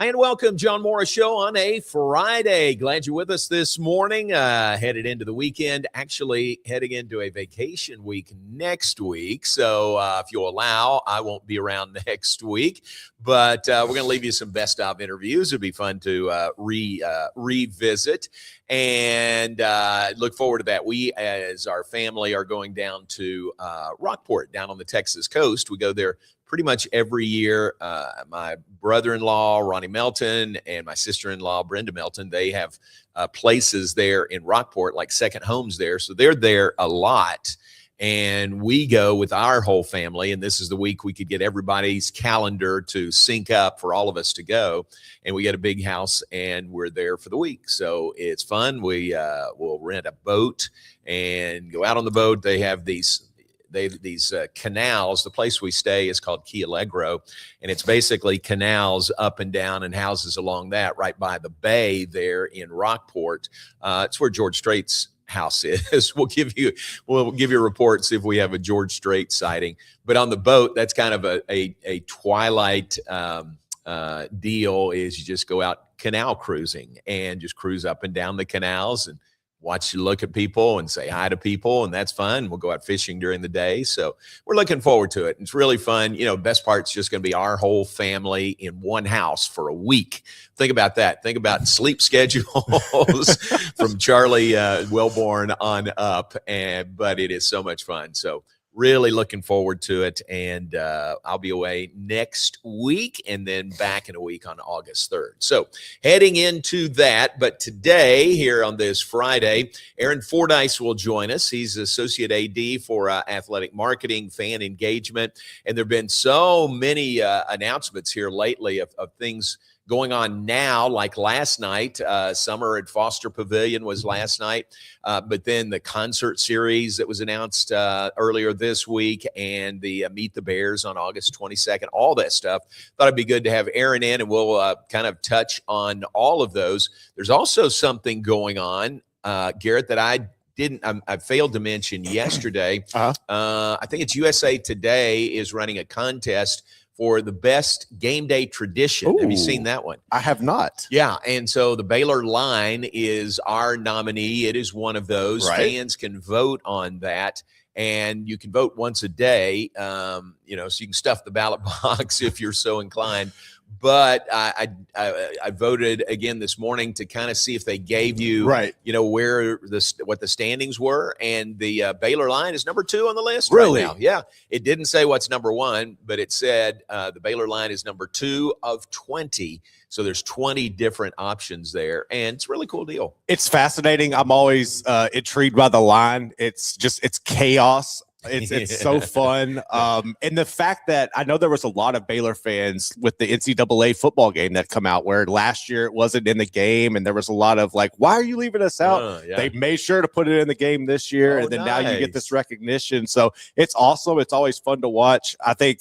And welcome, John Morris Show on a Friday. Glad you're with us this morning. Headed into the weekend, actually heading into a vacation week next week. So if you'll allow, I won't be around next week. But we're going to leave you some best of interviews. It'll be fun to revisit and look forward to that. We, as our family, are going down to Rockport, down on the Texas coast. We go there pretty much every year. My brother-in-law, Ronnie Melton, and my sister-in-law, Brenda Melton, they have places there in Rockport, like second homes there. So they're there a lot. And we go with our whole family. And this is the week we could get everybody's calendar to sync up for all of us to go. And we get a big house and we're there for the week. So it's fun. We will rent a boat and go out on the boat. They have these canals. The place we stay is called Key Allegro, and it's basically canals up and down and houses along that right by the bay there in Rockport. It's where George Strait's house is. We'll give you a report, see if we have a George Strait sighting. But on the boat, that's kind of a twilight deal. Is you just go out canal cruising and just cruise up and down the canals and watch you look at people and say hi to people, and that's fun. We'll go out fishing during the day. So we're looking forward to it. It's really fun. You know, best part's just going to be our whole family in one house for a week. Think about that. Think about sleep schedules from Charlie Wellborn on up. But it is so much fun. So really looking forward to it. And I'll be away next week and then back in a week on August 3rd. So heading into that. But today, here on this Friday, Aaron Fordyce will join us. He's Associate AD for Athletic Marketing, Fan Engagement. And there have been so many announcements here lately of things going on now, like last night. Summer at Foster Pavilion was last night, but then the concert series that was announced earlier this week, and the Meet the Bears on August 22nd, all that stuff. Thought it'd be good to have Aaron in, and we'll kind of touch on all of those. There's also something going on, Garrett, that I failed to mention yesterday. I think it's USA Today is running a contest for the best game day tradition. Ooh, have you seen that one? I have not. Yeah, and so the Baylor line is our nominee. It is one of those. Right. Fans can vote on that, and you can vote once a day, so you can stuff the ballot box if you're so inclined. But I voted again this morning to kind of see if they gave you, right, where what the standings were, and the Baylor line is number 2 on the list. Really? Right now. Yeah, it didn't say what's number 1, but it said the Baylor line is number 2 of 20. So there's 20 different options there, and it's a really cool deal. It's fascinating. I'm always intrigued by the line. It's chaos. It's so fun. And the fact that I know there was a lot of Baylor fans with the NCAA football game that come out, where last year it wasn't in the game, and there was a lot of like, why are you leaving us out? Yeah. They made sure to put it in the game this year, and then nice. Now you get this recognition. So it's awesome. It's always fun to watch. I think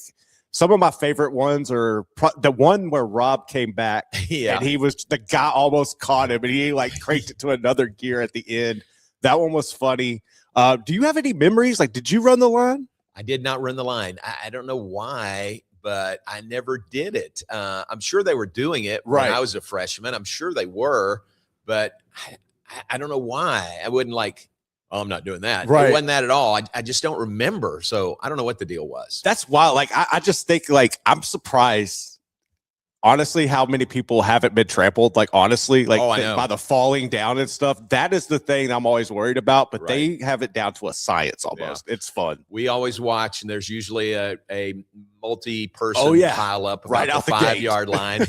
some of my favorite ones are the one where Rob came back, and the guy almost caught him, and he like cranked it to another gear at the end. That one was funny. Do you have any memories? Like, did you run the line? I did not run the line. I don't know why, but I never did it. I'm sure they were doing it when I was a freshman. I'm sure they were, but I don't know why. I wouldn't I'm not doing that. Right. It wasn't that at all. I just don't remember. So I don't know what the deal was. That's wild. Like, I just think, I'm surprised, honestly, how many people haven't been trampled, honestly, by the falling down and stuff. That is the thing I'm always worried about, but they have it down to a science almost. Yeah. It's fun. We always watch, and there's usually a multi-person pile up right out the 5-yard line.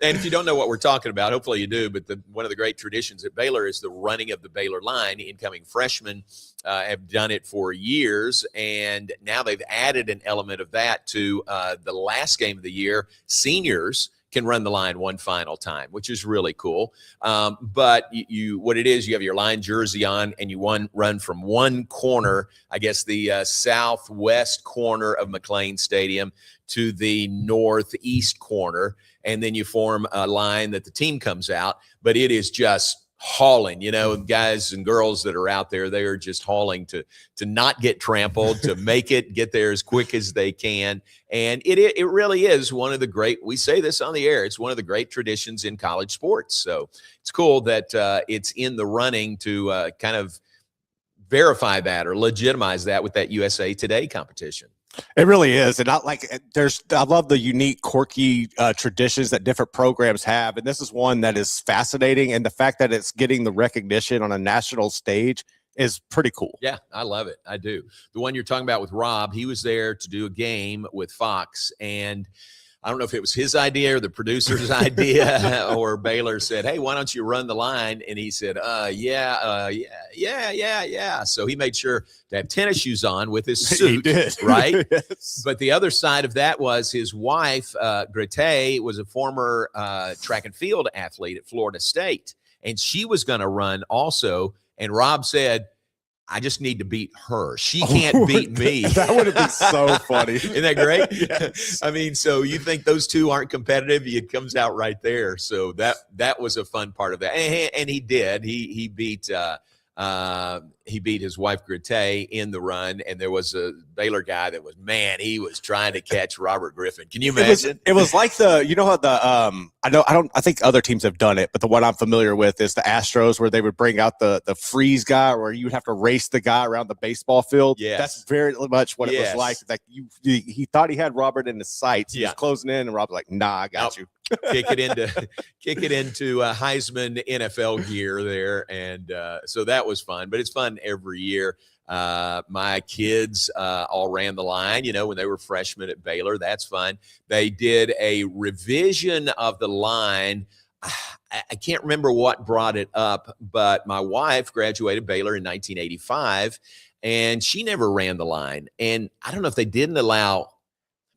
And if you don't know what we're talking about, hopefully you do, but one of the great traditions at Baylor is the running of the Baylor line. Incoming freshmen have done it for years, and now they've added an element of that to the last game of the year. Seniors can run the line one final time, which is really cool. But what it is, you have your line jersey on, and you run from one corner, I guess the southwest corner of McLean Stadium, to the northeast corner, and then you form a line that the team comes out. But it is just hauling, guys and girls that are out there, they are just hauling to not get trampled, to get there as quick as they can. And it really is one of the great, we say this on the air, it's one of the great traditions in college sports. So it's cool that it's in the running to kind of verify that or legitimize that with that USA Today competition. It really is. And I love the unique, quirky traditions that different programs have. And this is one that is fascinating. And the fact that it's getting the recognition on a national stage is pretty cool. Yeah, I love it. I do. The one you're talking about with Rob, he was there to do a game with Fox, and I don't know if it was his idea or the producer's idea, or Baylor said, "Hey, why don't you run the line?" And he said, yeah. So he made sure to have tennis shoes on with his suit, he did. Right? Yes. But the other side of that was his wife, Grete, was a former track and field athlete at Florida State, and she was going to run also. And Rob said, I just need to beat her. She can't beat me. That would have been so funny. Isn't that great? Yes. I mean, so you think those two aren't competitive? It comes out right there. So that was a fun part of that. And he did. He beat his wife Grete in the run, and there was a Baylor guy that was, he was trying to catch Robert Griffin. Can you imagine? It was like how I think other teams have done it, but the one I'm familiar with is the Astros, where they would bring out the freeze guy, where you would have to race the guy around the baseball field. Yes. That's very much what it was like. Like he thought he had Robert in his sights. He was closing in, and Rob's like, "Nah, I got you." kick it into Heisman NFL gear there, and so that was fun. But it's fun every year. My kids all ran the line, when they were freshmen at Baylor. That's fun. They did a revision of the line. I can't remember what brought it up, but my wife graduated Baylor in 1985, and she never ran the line. And I don't know if they didn't allow,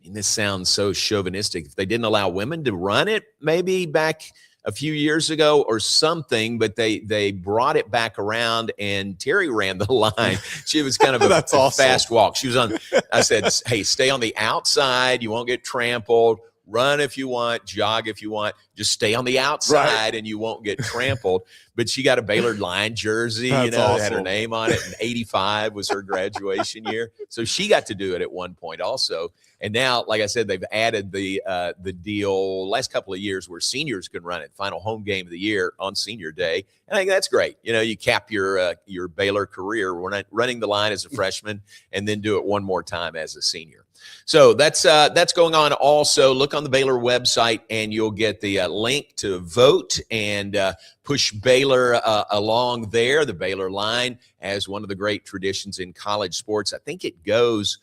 this sounds so chauvinistic, if they didn't allow women to run it maybe back a few years ago or something, but they brought it back around, and Terry ran the line. She was kind of a fast walk. She was on, I said, hey, stay on the outside. You won't get trampled. Run if you want, jog if you want, just stay on the outside and you won't get trampled. But she got a Baylor line jersey, That's awesome. Had her name on it, and 85 was her graduation year. So she got to do it at one point also. And now, like I said, they've added the deal last couple of years where seniors can run it, final home game of the year on senior day. And I think that's great. You cap your Baylor career running the line as a freshman and then do it one more time as a senior. So that's going on also. Look on the Baylor website, and you'll get the link to vote and push Baylor along there, the Baylor line, as one of the great traditions in college sports. I think it goes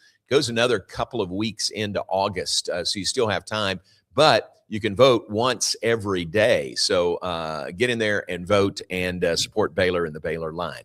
another couple of weeks into August, so you still have time, but you can vote once every day. So get in there and vote and support Baylor and the Baylor line.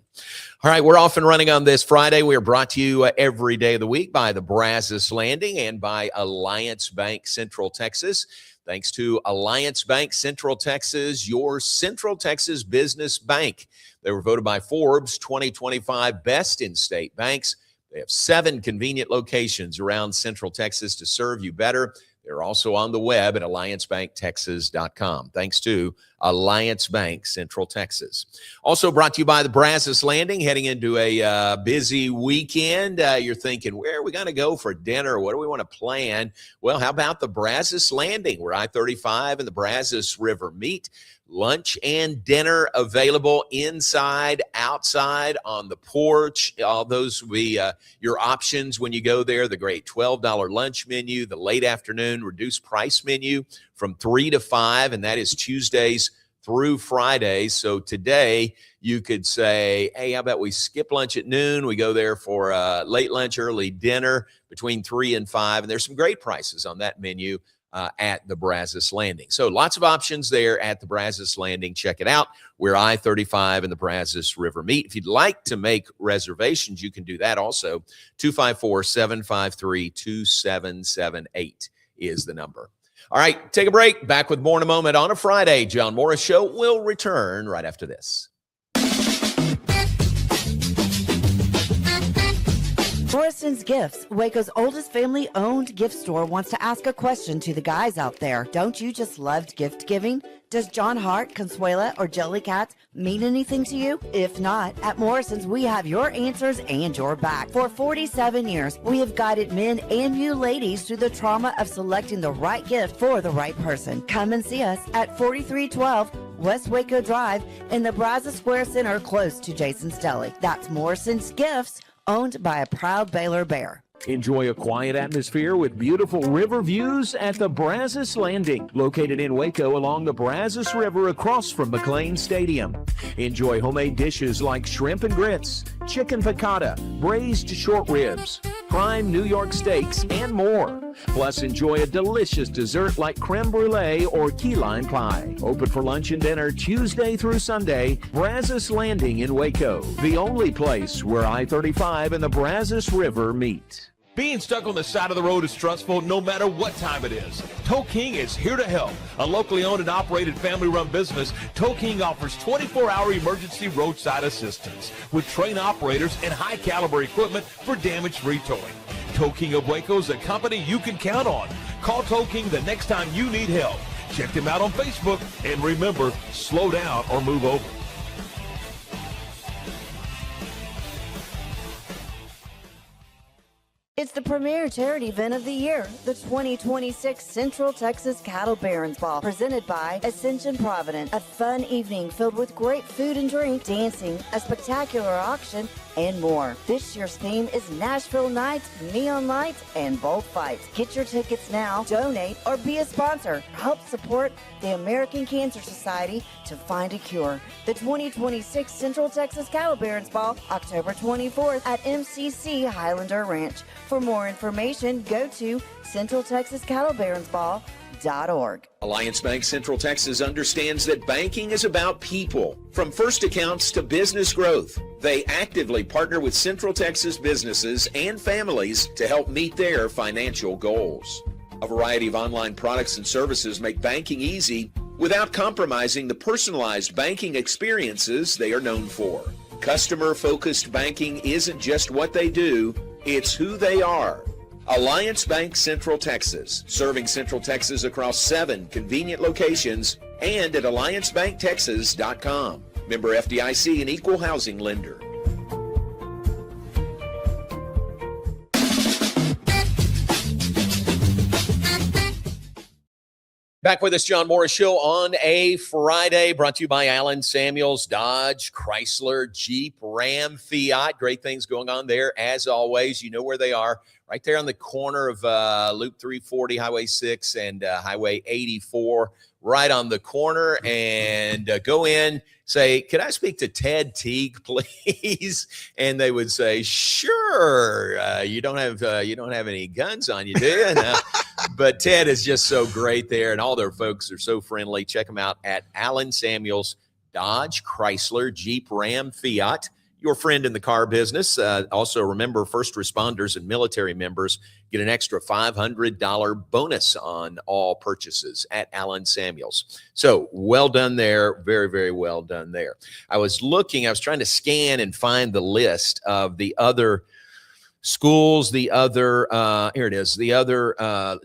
All right, we're off and running on this Friday. We are brought to you every day of the week by the Brazos Landing and by Alliance Bank Central Texas. Thanks to Alliance Bank Central Texas, your Central Texas business bank. They were voted by Forbes 2025 Best in State Banks. They have 7 convenient locations around Central Texas to serve you better. They're also on the web at alliancebanktexas.com. Thanks to Alliance Bank Central Texas. Also brought to you by the Brazos Landing. Heading into a busy weekend, you're thinking, where are we going to go for dinner? What do we want to plan? Well, how about the Brazos Landing, where I-35 and the Brazos River meet? Lunch and dinner available inside, outside, on the porch. All those will be your options when you go there. The great $12 lunch menu, the late afternoon reduced price menu from 3 to 5, and that is Tuesdays through Fridays. So today you could say, hey, how about we skip lunch at noon? We go there for late lunch, early dinner between 3 and 5, and there's some great prices on that menu at the Brazos Landing. So lots of options there at the Brazos Landing. Check it out, where I-35 and the Brazos River meet. If you'd like to make reservations, you can do that also. 254-753-2778 is the number. All right, take a break. Back with more in a moment on a Friday. John Morris Show will return right after this. For a Morrison's Gifts, Waco's oldest family-owned gift store, wants to ask a question to the guys out there. Don't you just love gift giving? Does John Hart, Consuela, or Jellycat mean anything to you? If not, at Morrison's, we have your answers and your back. For 47 years, we have guided men and you ladies through the trauma of selecting the right gift for the right person. Come and see us at 4312 West Waco Drive in the Brazos Square Center, close to Jason's Deli. That's Morrison's Gifts, owned by a proud Baylor Bear. Enjoy a quiet atmosphere with beautiful river views at the Brazos Landing, located in Waco along the Brazos River across from McLean Stadium. Enjoy homemade dishes like shrimp and grits, chicken piccata, braised short ribs, prime New York steaks, and more. Plus, enjoy a delicious dessert like creme brulee or key lime pie. Open for lunch and dinner Tuesday through Sunday. Brazos Landing in Waco, the only place where I-35 and the Brazos River meet. Being stuck on the side of the road is stressful no matter what time it is. Tow King is here to help. A locally owned and operated family-run business, Tow King offers 24-hour emergency roadside assistance with trained operators and high-caliber equipment for damage-free towing. Tow King of Waco is a company you can count on. Call Tow King the next time you need help. Check them out on Facebook, and remember, slow down or move over. It's the premier charity event of the year, the 2026 Central Texas Cattle Barons Ball, presented by Ascension Providence. A fun evening filled with great food and drink, dancing, a spectacular auction, and more. This year's theme is Nashville Nights, Neon Lights, and Bullfights. Get your tickets now, donate, or be a sponsor. Help support the American Cancer Society to find a cure. The 2026 Central Texas Cattle Barons Ball, October 24th at MCC Highlander Ranch. For more information, go to CentralTexasCattleBaronsBall.org. Alliance Bank Central Texas understands that banking is about people. From first accounts to business growth, they actively partner with Central Texas businesses and families to help meet their financial goals. A variety of online products and services make banking easy without compromising the personalized banking experiences they are known for. Customer-focused banking isn't just what they do, it's who they are. Alliance Bank Central Texas, serving Central Texas across 7 convenient locations and at alliancebanktexas.com. Member FDIC and equal housing lender. Back with us, John Morris Show on a Friday, brought to you by Allen Samuels, Dodge, Chrysler, Jeep, Ram, Fiat. Great things going on there. As always, you know where they are. Right there on the corner of Loop 340, Highway 6, and Highway 84. Right on the corner. And go in, say, "Could I speak to Ted Teague, please?" And they would say, "Sure. You don't have any guns on you, do you?" No. But Ted is just so great there, and all their folks are so friendly. Check them out at Allen Samuels, Dodge, Chrysler, Jeep, Ram, Fiat. Your friend in the car business. Also, remember, first responders and military members get an extra $500 bonus on all purchases at Allen Samuels. So well done there. Very, very well done there. I was trying to scan and find the list of the other schools, the other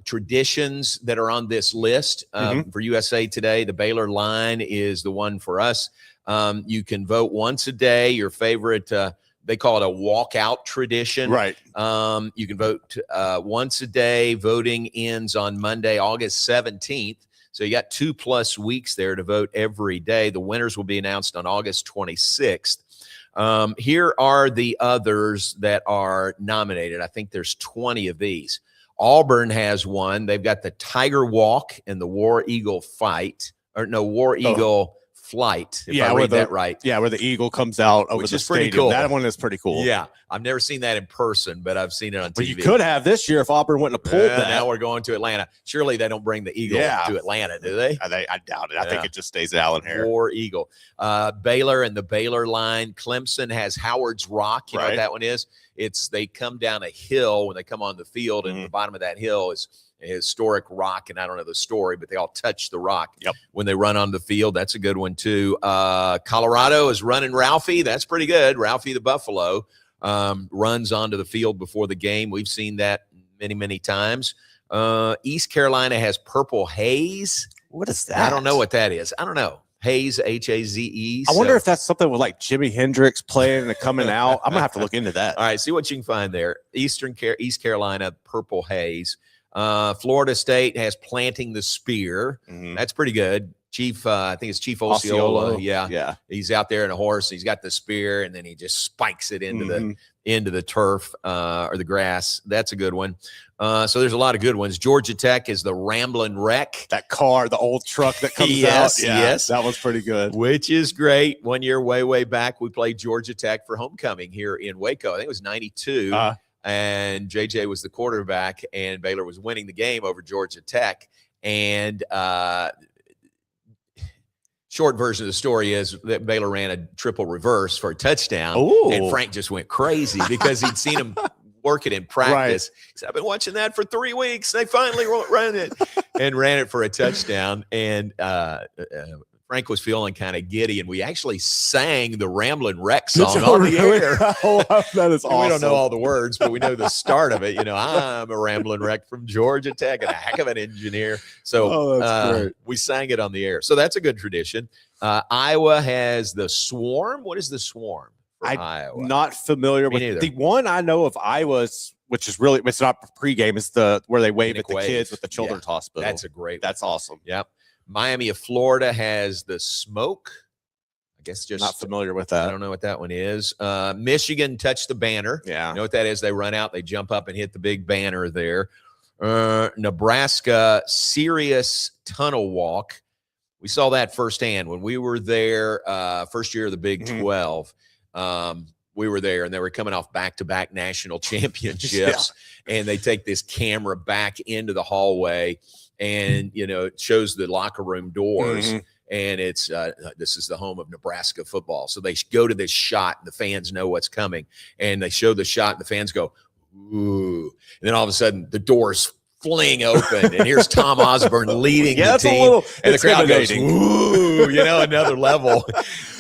traditions that are on this list for USA Today. The Baylor line is the one for us. You can vote once a day, your favorite, they call it a walkout tradition. Right. You can vote once a day. Voting ends on Monday, August 17th. So you got 2+ weeks there to vote every day. The winners will be announced on August 26th. Here are the others that are nominated. I think there's 20 of these. Auburn has one. They've got the Tiger Walk and the War Eagle Flight. If I read that right. Yeah, where the eagle comes out over the stadium. Cool. That one is pretty cool. Yeah, I've never seen that in person, but I've seen it on TV. But you could have this year if Auburn wouldn't have pulled that. Now we're going to Atlanta. Surely they don't bring the eagle to Atlanta, do they? I doubt it. I think it just stays at Allen here. War Eagle. Baylor and the Baylor line. Clemson has Howard's Rock. You know what that one is? They come down a hill when they come on the field, and at the bottom of that hill is a historic rock, and I don't know the story, but they all touch the rock when they run on the field. That's a good one, too. Colorado is running Ralphie. That's pretty good. Ralphie the Buffalo. runs onto the field before the game. We've seen that many, many times. East Carolina has purple haze. What is that? I don't know what that is. I don't know. Haze, Haze. I wonder if that's something with like Jimi Hendrix playing and coming out. I'm gonna have to look into that. All right, see what you can find there. East Carolina, purple haze. Florida State has planting the spear. Mhm. That's pretty good. Chief, I think it's Chief Osceola. Yeah. He's out there in a horse. He's got the spear, and then he just spikes it into the turf or the grass. That's a good one. So there's a lot of good ones. Georgia Tech is the Ramblin' Wreck. That car, the old truck that comes Yes, out. Yeah, yes. that was pretty good. Which is great. 1 year, way back, we played Georgia Tech for homecoming here in Waco. I think it was 92. And JJ was the quarterback, and Baylor was winning the game over Georgia Tech. And short version of the story is that Baylor ran a triple reverse for a touchdown. Ooh. And Frank just went crazy because he'd seen him work it in practice. He said, I've been watching that for 3 weeks. They finally ran it and ran it for a touchdown. And Frank was feeling kind of giddy, and we actually sang the Ramblin' Wreck song on the air. That is awesome. We don't know all the words, but we know the start of it. You know, I'm a Ramblin' Wreck from Georgia Tech and a heck of an engineer. So great. We sang it on the air. So that's a good tradition. Iowa has the Swarm. What is the Swarm for Iowa? Not familiar with neither. the one I know of Iowa's, which is really, it's not pregame. It's where they wave at the Wave. kids with the children's hospital. That's a great one. That's awesome. Yep. Miami of Florida has the Smoke. I guess just Not familiar with I that. don't know what that one is. Michigan touch the banner. Yeah. You know what that is? They run out, they jump up and hit the big banner there. Nebraska Serious Tunnel Walk. We saw that firsthand when we were there first year of the Big 12. We were there, and they were coming off back-to-back national championships, and they take this camera back into the hallway, and, you know, it shows the locker room doors, and it's this is the home of Nebraska football. So they go to this shot, and the fans know what's coming, and they show the shot, and the fans go, ooh. And then all of a sudden, the doors fling open, and here's Tom Osborne leading the team, and the crowd goes, ooh, you know, another level.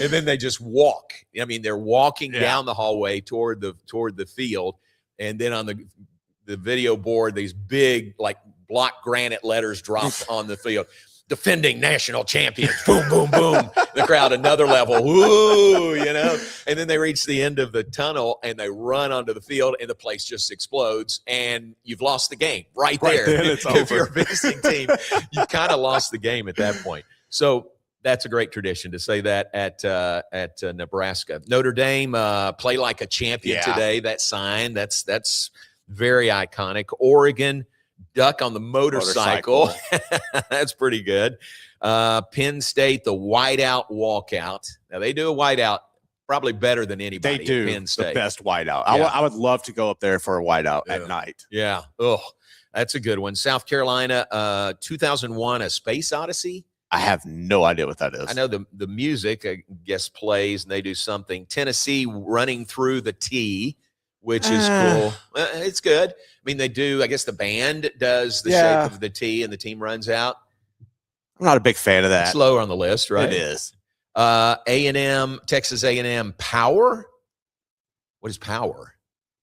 And then they just walk. I mean, they're walking down the hallway toward the field, and then on the video board, these big, like, block granite letters drop on the field. Defending national champions. Boom, boom, boom. The crowd, another level. Woo, you know. And then they reach the end of the tunnel, and they run onto the field, and the place just explodes, and you've lost the game right there. It's if over. you're a visiting team, you kind of lost the game at that point. So that's a great tradition to say that at Nebraska. Notre Dame play like a champion today. That sign, that's very iconic. Oregon, duck on the motorcycle. That's pretty good. Penn State, the whiteout walkout. Now, they do a whiteout probably better than anybody. They do Penn State. the best whiteout. Yeah. I would love to go up there for a whiteout at night. Yeah. Oh, that's a good one. South Carolina, 2001, A Space Odyssey. I have no idea what that is. I know the music, I guess, plays, and they do something. Tennessee, Running Through the T, which is cool. It's good. I mean, they do, I guess the band does the shape of the T, and the team runs out. I'm not a big fan of that. It's lower on the list, right? It is. A&M, Texas A&M, Power. What is Power?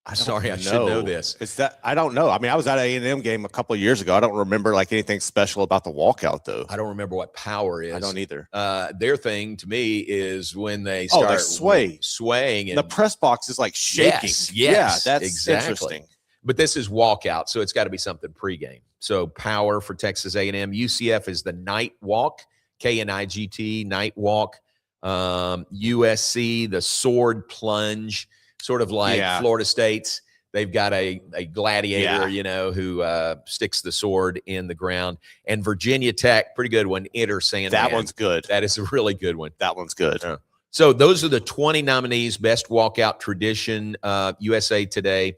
I should know this. It's that I don't know. I mean, I was at an A&M game a couple of years ago. I don't remember like anything special about the walkout though. I don't remember what Power is. I don't either. Their thing to me is when they start swaying. And the press box is like shaking. Yes, yeah, that's exactly. interesting. But this is walkout, so it's got to be something pregame. So Power for Texas A&M. UCF is the Night Walk, KNIGT, Night Walk. USC, the Sword Plunge, sort of like Florida State's. They've got a gladiator, you know, who sticks the sword in the ground. And Virginia Tech, pretty good one, Enter Sandman. That one's good. That is a really good one. That one's good. So those are the 20 nominees, Best Walkout Tradition, USA Today,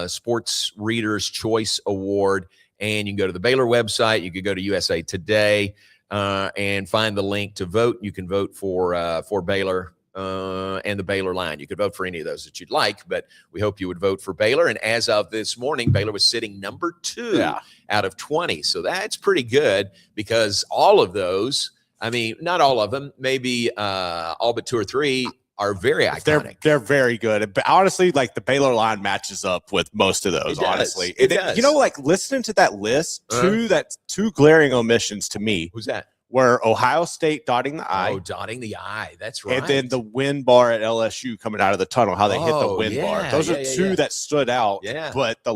Sports Readers' Choice Award. And you can go to the Baylor website. You can go to USA Today and find the link to vote. You can vote for Baylor and the Baylor line. You could vote for any of those that you'd like, but we hope you would vote for Baylor. And as of this morning, Baylor was sitting number 2 out of 20. So that's pretty good because all of those, I mean, not all of them, maybe all but 2 or 3 are very iconic. They're very good. But honestly, like the Baylor line matches up with most of those, honestly. It does. You know, like listening to that list, two glaring omissions to me. Who's that? Were Ohio State dotting the I. Oh, dotting the I. That's right. And then the wind bar at LSU coming out of the tunnel, how they hit the wind bar. Those are two that stood out. Yeah. But the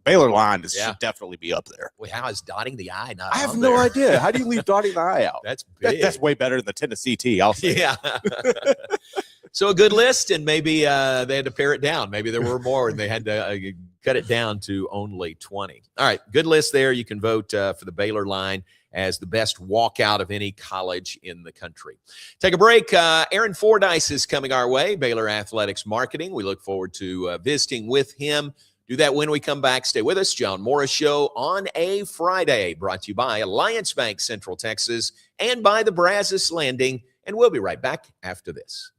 Baylor line should definitely be up there. Well, how is dotting the I not I have on no there? idea. How do you leave dotting the I out? That's big. That's way better than the Tennessee T, I'll say. Yeah. So a good list, and maybe they had to pare it down. Maybe there were more, and they had to cut it down to only 20. All right, good list there. You can vote for the Baylor line as the best walkout of any college in the country. Take a break. Aaron Fordyce is coming our way, Baylor Athletics Marketing. We look forward to visiting with him. Do that when we come back. Stay with us. John Morris Show on a Friday, brought to you by Alliance Bank Central Texas and by the Brazos Landing. And we'll be right back after this.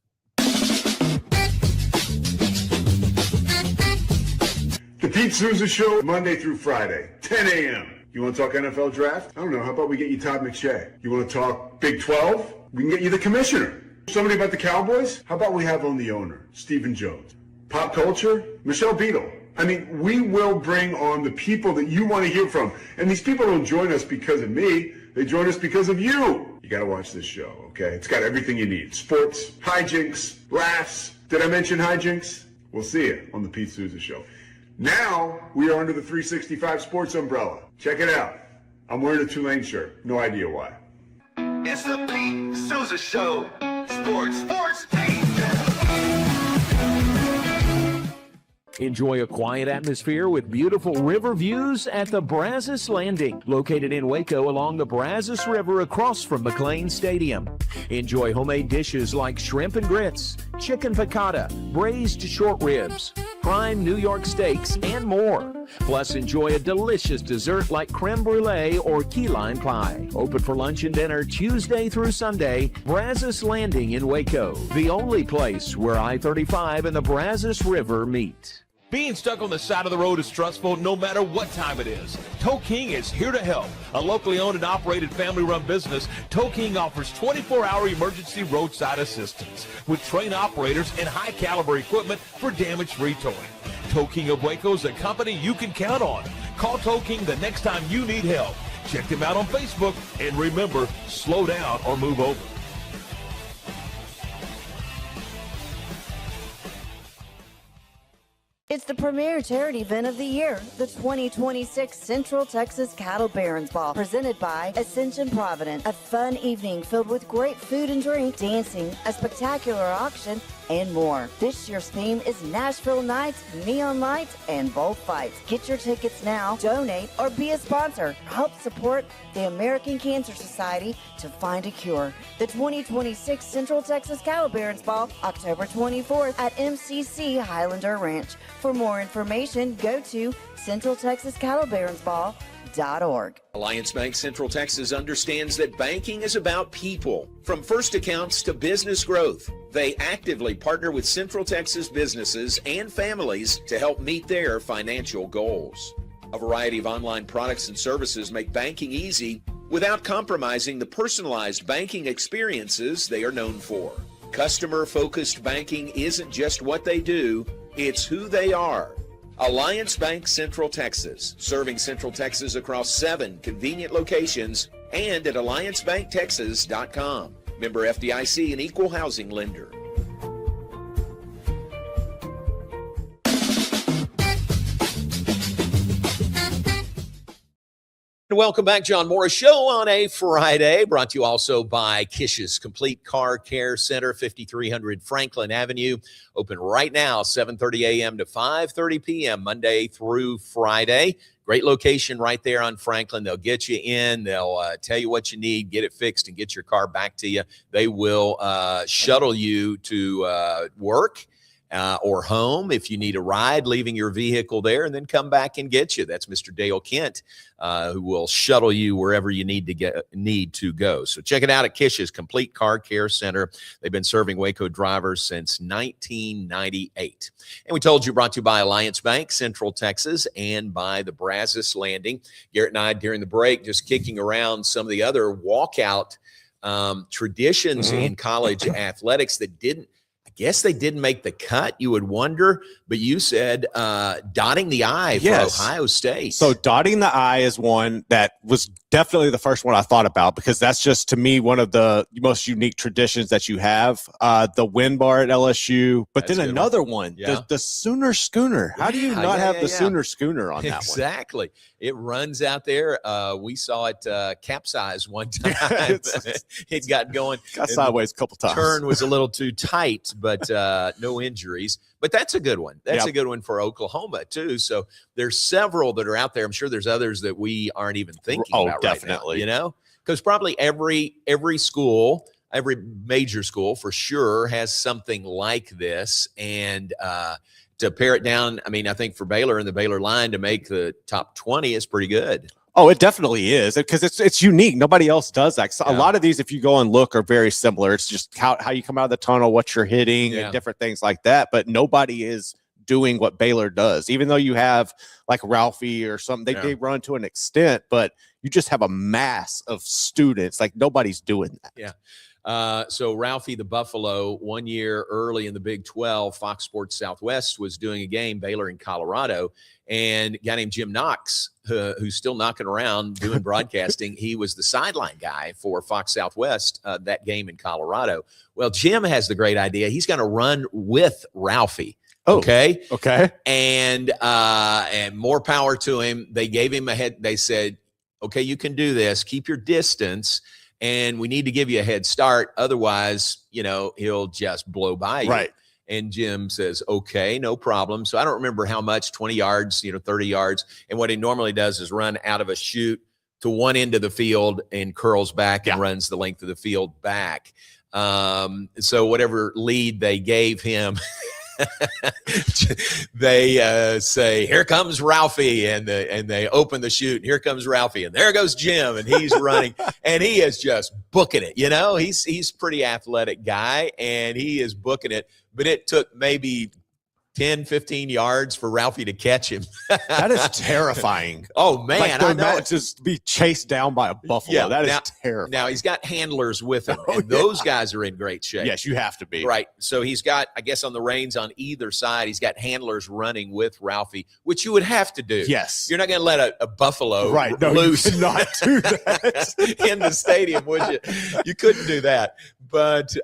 The Pete Souza Show, Monday through Friday, 10 a.m. You want to talk NFL draft? I don't know. How about we get you Todd McShay? You want to talk Big 12? We can get you the commissioner. Somebody about the Cowboys? How about we have on the owner, Stephen Jones? Pop culture? Michelle Beadle. I mean, we will bring on the people that you want to hear from. And these people don't join us because of me. They join us because of you. You got to watch this show, okay? It's got everything you need. Sports, hijinks, laughs. Did I mention hijinks? We'll see you on the Pete Souza Show. Now, we are under the 365 Sports umbrella. Check it out. I'm wearing a Tulane shirt. No idea why. It's the Pete Souza Show. Sports, team. Enjoy a quiet atmosphere with beautiful river views at the Brazos Landing, located in Waco along the Brazos River across from McLean Stadium. Enjoy homemade dishes like shrimp and grits, chicken piccata, braised short ribs, prime New York steaks, and more. Plus, enjoy a delicious dessert like creme brulee or key lime pie. Open for lunch and dinner Tuesday through Sunday. Brazos Landing in Waco, the only place where I-35 and the Brazos River meet. Being stuck on the side of the road is stressful no matter what time it is. Tow King is here to help. A locally owned and operated family-run business, Tow King offers 24-hour emergency roadside assistance with trained operators and high-caliber equipment for damage-free towing. Tow King of Waco is a company you can count on. Call Tow King the next time you need help. Check them out on Facebook, and remember, slow down or move over. It's the premier charity event of the year, the 2026 Central Texas Cattle Barons Ball, presented by Ascension Provident. A fun evening filled with great food and drink, dancing, a spectacular auction, and more. This year's theme is Nashville Nights, Neon Lights, and Bullfights. Get your tickets now, donate, or be a sponsor. Help support the American Cancer Society to find a cure. The 2026 Central Texas Cattle Barons Ball, October 24th at MCC Highlander Ranch. For more information, go to CentralTexasCattleBaronsBall.org. Alliance Bank Central Texas understands that banking is about people. From first accounts to business growth, they actively partner with Central Texas businesses and families to help meet their financial goals. A variety of online products and services make banking easy without compromising the personalized banking experiences they are known for. Customer-focused banking isn't just what they do, it's who they are. Alliance Bank Central Texas, serving Central Texas across 7 convenient locations and at alliancebanktexas.com. Member FDIC, an equal housing lender. Welcome back, John Morris Show on a Friday, brought to you also by Kish's Complete Car Care Center, 5300 Franklin Avenue, open right now, 7:30 a.m. to 5:30 p.m., Monday through Friday. Great location right there on Franklin. They'll get you in. They'll tell you what you need, get it fixed, and get your car back to you. They will shuttle you to work or home if you need a ride, leaving your vehicle there, and then come back and get you. That's Mr. Dale Kent, who will shuttle you wherever you need to go. So check it out at Kish's Complete Car Care Center. They've been serving Waco drivers since 1998. And we told you, brought to you by Alliance Bank, Central Texas, and by the Brazos Landing. Garrett and I, during the break, just kicking around some of the other walkout traditions in college athletics that didn't guess they didn't make the cut. You would wonder, but you said dotting the I for Yes. Ohio State. So dotting the I is one that was definitely the first one I thought about, because that's just, to me, one of the most unique traditions that you have. The wind bar at LSU, but That's then a good another one, Yeah. the Sooner Schooner. How do you not have the Sooner Schooner on that one? Exactly. It runs out there. We saw it capsize one time. It got going. Got sideways a couple times. Turn was a little too tight, but no injuries. But that's a good one. That's a good one for Oklahoma too. So there's several that are out there. I'm sure there's others that we aren't even thinking about definitely. right now, because probably every school, every major school for sure has something like this. And to pare it down, I mean, I think for Baylor and the Baylor line to make the top 20 is pretty good. Oh, it definitely is, because it's unique. Nobody else does that. So a lot of these, if you go and look, are very similar. It's just how you come out of the tunnel, what you're hitting, and different things like that. But nobody is doing what Baylor does, even though you have like Ralphie or something. They run to an extent, but you just have a mass of students. Like, nobody's doing that. Yeah. So Ralphie the Buffalo, 1 year early in the Big 12, Fox Sports Southwest was doing a game, Baylor in Colorado, and a guy named Jim Knox, who's still knocking around doing broadcasting, he was the sideline guy for Fox Southwest that game in Colorado. Well, Jim has the great idea. He's going to run with Ralphie. Okay. And more power to him. They gave him a head. They said, okay, you can do this. Keep your distance. And we need to give you a head start. Otherwise, he'll just blow by you. Right. And Jim says, okay, no problem. So I don't remember how much, 20 yards, 30 yards. And what he normally does is run out of a chute to one end of the field and curls back and runs the length of the field back. So whatever lead they gave him, they say, here comes Ralphie, and they open the chute, and here comes Ralphie, and there goes Jim, and he's running, and he is just booking it. He's pretty athletic guy, and he is booking it, but it took maybe 10, 15 yards for Ralphie to catch him. That is terrifying. Oh, man. I know. Just be chased down by a buffalo. Yeah, that is terrifying. Now, he's got handlers with him, and those guys are in great shape. Yes, you have to be. Right. So he's got, I guess, on the reins on either side, he's got handlers running with Ralphie, which you would have to do. Yes. You're not going to let a buffalo loose. You cannot do that. In the stadium, would you? You couldn't do that. But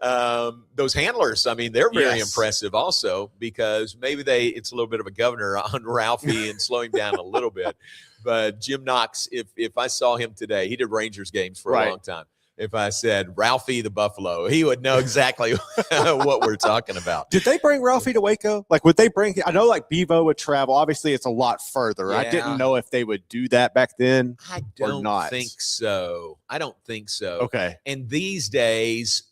those handlers, I mean, they're very impressive also, because maybe it's a little bit of a governor on Ralphie and slow him down a little bit. But Jim Knox, if I saw him today, he did Rangers games for a long time. If I said Ralphie the Buffalo, he would know exactly what we're talking about. Did they bring Ralphie to Waco? Like, would they bring – I know, like, Bevo would travel. Obviously, it's a lot further. Yeah. I didn't know if they would do that back then I or don't not. think so. I don't think so. Okay. And these days,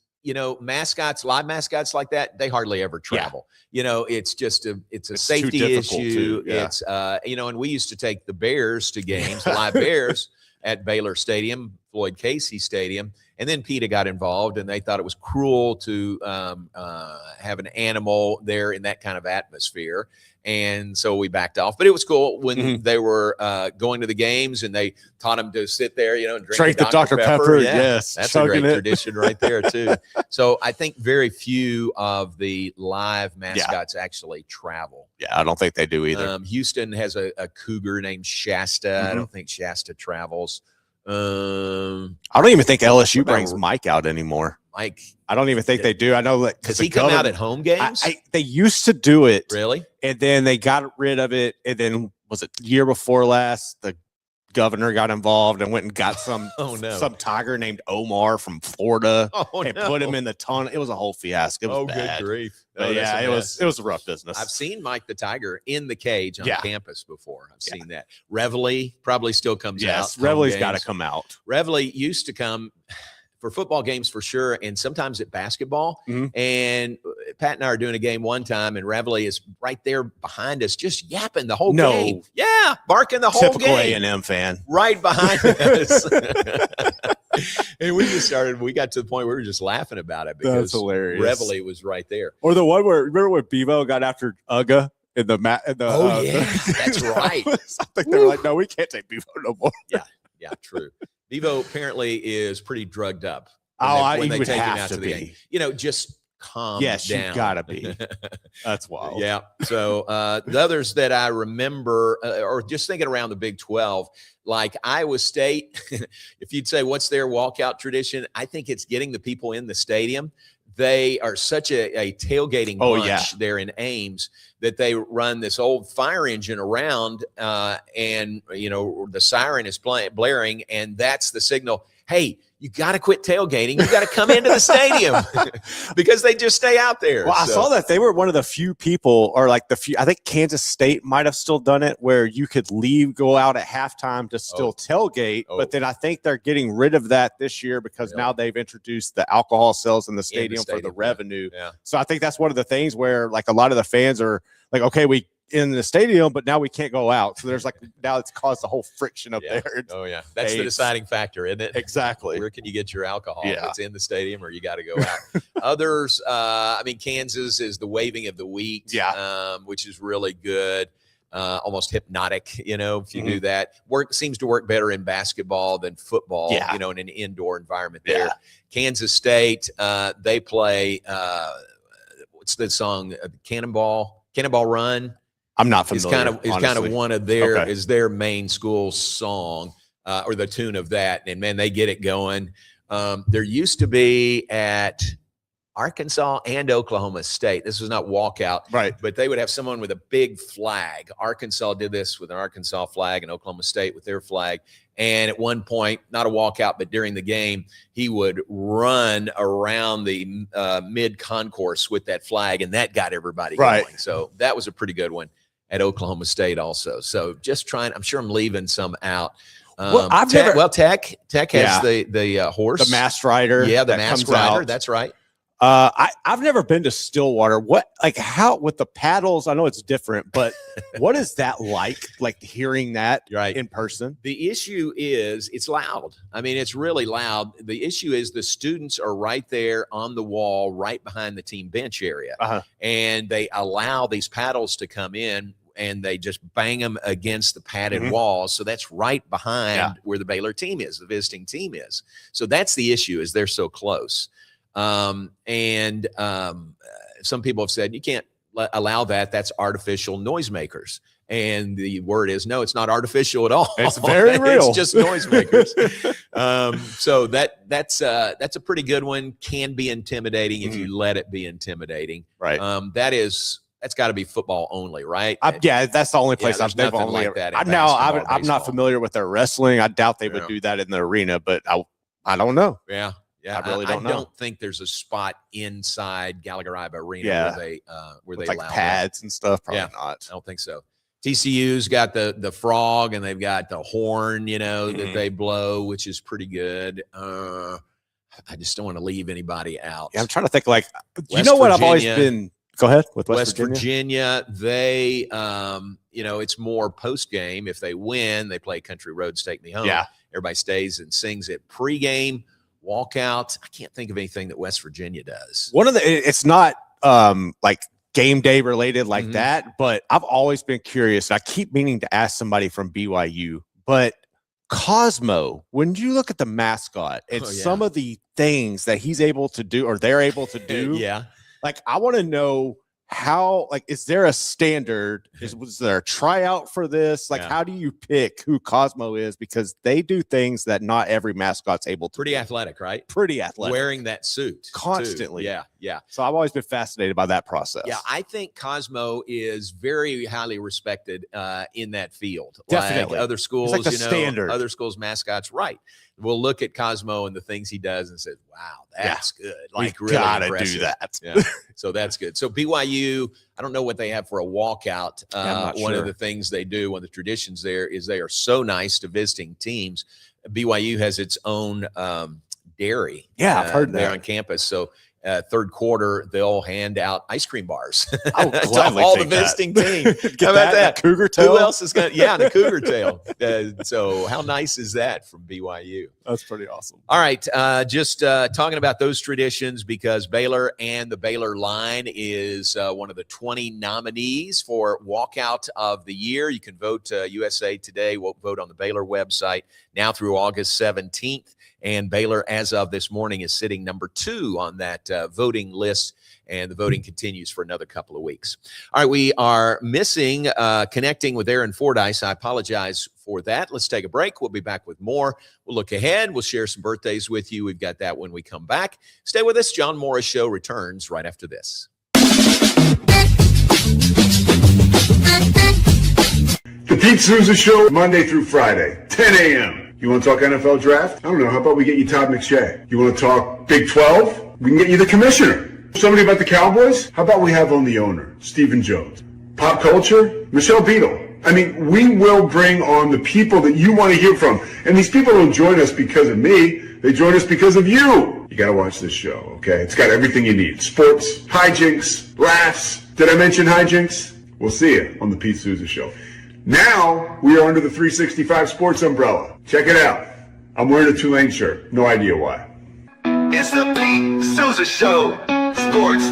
mascots, live mascots like that, they hardly ever travel. It's just it's a safety issue. It's and we used to take the Bears to games, live Bears at Baylor Stadium, Floyd Casey Stadium, and then PETA got involved, and they thought it was cruel to have an animal there in that kind of atmosphere. And so we backed off, but it was cool when they were going to the games, and they taught them to sit there, and drink the Dr. Pepper. Yeah, yes, that's a great tradition right there too. So I think very few of the live mascots actually travel. Yeah, I don't think they do either. Houston has a cougar named Shasta. I don't think Shasta travels. I don't even think LSU brings Mike out anymore. Mike, I don't even think they do. I know that does he come out at home games? They used to do it, really, and then they got rid of it. And then was it the year before last? The governor got involved and went and got some some tiger named Omar from Florida and put him in the tunnel. It was a whole fiasco. It was bad. Good grief! But yeah, it was a rough business. I've seen Mike the Tiger in the cage on campus before. I've seen that. Reveille probably still comes out. Yes, Reveille's got to come out. Reveille used to come for football games for sure, and sometimes at basketball. And Pat and I are doing a game one time, and Reveille is right there behind us, just yapping the whole game. Yeah, barking the whole Typical game. A&M fan. Right behind us. And we got to the point where we were just laughing about it because that's hilarious. Reveille was right there. Or the one where, remember when Bevo got after Uga in the that's right. I think they were like, no, we can't take Bevo no more. Yeah, true. Bevo apparently is pretty drugged up. When they would take him have out to to the be. game. Just calm Yes, down. you gotta be. That's wild. Yeah. So the others that I remember, or just thinking around the Big 12, like Iowa State, if you'd say what's their walkout tradition, I think it's getting the people in the stadium. They are such a tailgating bunch there in Ames that they run this old fire engine around, and the siren is blaring, and that's the signal. Hey, you got to quit tailgating. You got to come into the stadium because they just stay out there. Well, I saw that they were one of the few people, or like I think Kansas State might have still done it, where you could go out at halftime to still tailgate. But then I think they're getting rid of that this year because now they've introduced the alcohol sales in the stadium, for the revenue. Yeah. So I think that's one of the things where like a lot of the fans are like, okay, we in the stadium, but now we can't go out. So there's now it's caused the whole friction up there. Oh yeah. That's the deciding factor, isn't it? Exactly. Where can you get your alcohol? Yeah. It's in the stadium or you got to go out. Others, Kansas is the waving of the wheat, which is really good. Almost hypnotic, if you do that. Seems to work better in basketball than football, in an indoor environment there. Kansas State, they play, what's the song? Cannonball Run. I'm not familiar. It's kind of one of their main school song, or the tune of that. And man, they get it going. There used to be at Arkansas and Oklahoma State. This was not walkout, right? But they would have someone with a big flag. Arkansas did this with an Arkansas flag, and Oklahoma State with their flag. And at one point, not a walkout, but during the game, he would run around the mid-concourse with that flag, and that got everybody going. So that was a pretty good one at Oklahoma State also. So just trying, I'm sure I'm leaving some out. Tech has the horse. The Masked Rider. Yeah, the Masked Rider. That's right. I've never been to Stillwater. How with the paddles? I know it's different, but what is that like? Like hearing that in person? The issue is it's loud. I mean, it's really loud. The issue is the students are right there on the wall, right behind the team bench area, and they allow these paddles to come in, and they just bang them against the padded walls. So that's right behind where the Baylor team is, the visiting team is. So that's the issue, is they're so close. Some people have said you can't allow that. That's artificial noisemakers. And the word is, no, it's not artificial at all. It's very real. It's just noisemakers. So that's a pretty good one. Can be intimidating if you let it be intimidating. Right. That's got to be football only, right? That's the only place I've never only like that. I'm not familiar with their wrestling. I doubt they would do that in the arena, but I don't know. Yeah. Yeah, I really don't know. I don't think there's a spot inside Gallagher-Iba Arena where they like allow pads and stuff. Probably not. I don't think so. TCU's got the frog, and they've got the horn, that they blow, which is pretty good. I just don't want to leave anybody out. Yeah, I'm trying to think. What Virginia, I've always been. Go ahead with West Virginia. They, it's more post game. If they win, they play Country Roads, Take Me Home. Yeah, everybody stays and sings it. Pregame. Walkout. I can't think of anything that West Virginia does. It's not like game day related like that, but I've always been curious. I keep meaning to ask somebody from BYU, but Cosmo, when you look at the mascot and some of the things that he's able to do, or they're able to do, I want to know how, is there a standard? Was there a tryout for this? How do you pick who Cosmo is? Because they do things that not every mascot's able to. Pretty athletic, right? Pretty athletic. Wearing that suit constantly. Too. Yeah. So I've always been fascinated by that process. Yeah, I think Cosmo is very highly respected in that field. Definitely. Like other schools, it's like the standard. Other schools' mascots, right? We'll look at Cosmo and the things he does and says, wow, that's good. Really gotta do that. Yeah. So that's good. So BYU, I don't know what they have for a walkout. One of the things they do, one of the traditions there is they are so nice to visiting teams. BYU has its own dairy. Yeah, I've heard that. There on campus. So third quarter, they'll hand out ice cream bars to all the visiting team. How about that? Cougar tail? Who else is going to? Yeah, the cougar tail. So how nice is that from BYU? That's pretty awesome. All right. Just talking about those traditions, because Baylor and the Baylor line is one of the 20 nominees for Walkout of the Year. You can vote USA Today. We'll vote on the Baylor website. now through August 17th. And Baylor, as of this morning, is sitting number 2 on that voting list. And the voting continues for another couple of weeks. All right, we are missing connecting with Aaron Fordyce. I apologize for that. Let's take a break. We'll be back with more. We'll look ahead. We'll share some birthdays with you. We've got that when we come back. Stay with us. John Morris Show returns right after this. The Pete Souza Show, Monday through Friday, 10 a.m. You want to talk NFL draft? I don't know. How about we get you Todd McShay? You want to talk Big 12? We can get you the commissioner. Somebody about the Cowboys? How about we have on the owner, Stephen Jones? Pop culture? Michelle Beadle. I mean, we will bring on the people that you want to hear from. And these people don't join us because of me. They join us because of you. You got to watch this show, okay? It's got everything you need. Sports, hijinks, laughs. Did I mention hijinks? We'll see you on the Pete Souza Show. Now, we are under the 365 Sports umbrella. Check it out. I'm wearing a Tulane shirt. No idea why. It's the Pete Souza Show. Sports,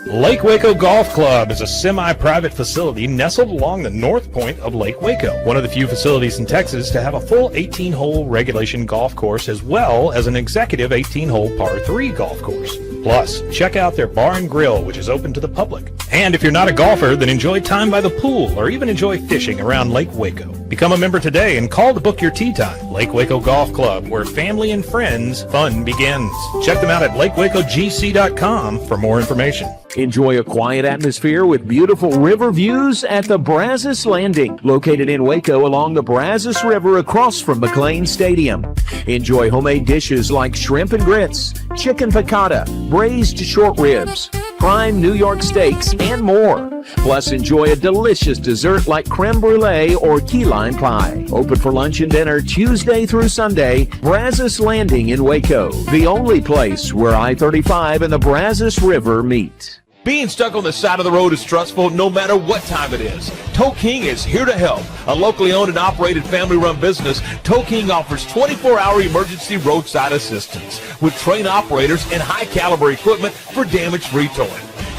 Lake Waco Golf Club is a semi-private facility nestled along the north point of Lake Waco, one of the few facilities in Texas to have a full 18-hole regulation golf course as well as an executive 18-hole par 3 golf course. Plus, check out their bar and grill, which is open to the public. And if you're not a golfer, then enjoy time by the pool or even enjoy fishing around Lake Waco. Become a member today and call to book your tee time. Lake Waco Golf Club, where family and friends fun begins. Check them out at lakewacogc.com for more information. Enjoy a quiet atmosphere with beautiful river views at the Brazos Landing, located in Waco along the Brazos River across from McLean Stadium. Enjoy homemade dishes like shrimp and grits, chicken piccata, braised short ribs, prime New York steaks, and more. Plus, enjoy a delicious dessert like creme brulee or key lime pie. Open for lunch and dinner Tuesday through Sunday. Brazos Landing in Waco, the only place where I-35 and the Brazos River meet. Being stuck on the side of the road is stressful no matter what time it is. Tow King is here to help. A locally owned and operated family-run business, Tow King offers 24-hour emergency roadside assistance with trained operators and high-caliber equipment for damage-free towing.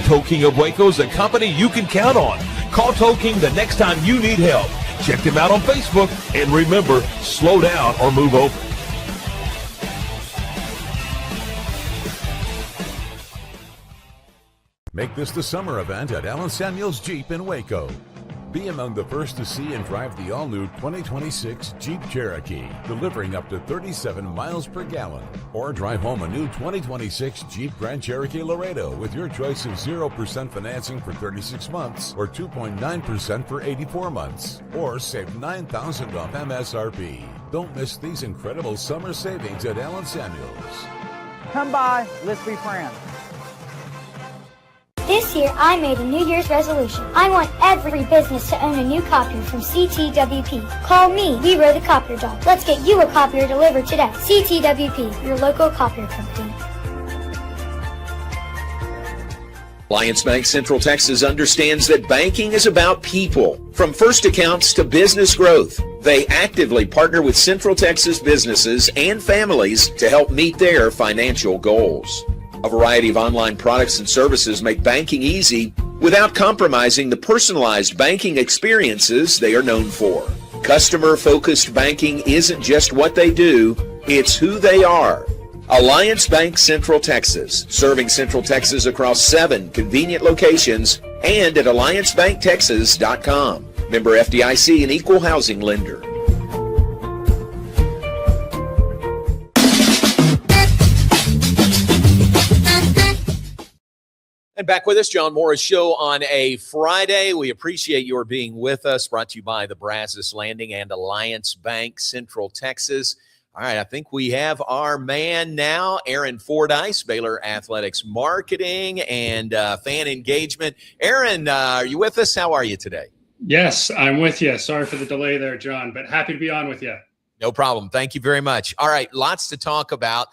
Tow King of Waco is a company you can count on. Call Tow King the next time you need help. Check them out on Facebook, and remember, slow down or move over. Make this the summer event at Allen Samuels Jeep in Waco. Be among the first to see and drive the all-new 2026 Jeep Cherokee, delivering up to 37 miles per gallon. Or drive home a new 2026 Jeep Grand Cherokee Laredo with your choice of 0% financing for 36 months or 2.9% for 84 months. Or save $9,000 off MSRP. Don't miss these incredible summer savings at Allen Samuels. Come by, let's be friends. This year, I made a New Year's resolution. I want every business to own a new copier from CTWP. Call me, Leroy the Copier Dog. Let's get you a copier delivered today. CTWP, your local copier company. Alliance Bank Central Texas understands that banking is about people. From first accounts to business growth, they actively partner with Central Texas businesses and families to help meet their financial goals. A variety of online products and services make banking easy without compromising the personalized banking experiences they are known for. Customer-focused banking isn't just what they do, it's who they are. Alliance Bank Central Texas, serving Central Texas across 7 convenient locations and at alliancebanktexas.com. Member FDIC, an equal housing lender. And back with us, John Morris Show on a Friday. We appreciate your being with us. Brought to you by the Brazos Landing and Alliance Bank Central Texas. All right, I think we have our man now, Aaron Fordyce, Baylor Athletics Marketing and Fan Engagement. Aaron, are you with us? How are you today? Yes, I'm with you. Sorry for the delay there, John, but happy to be on with you. No problem. Thank you very much. All right, lots to talk about.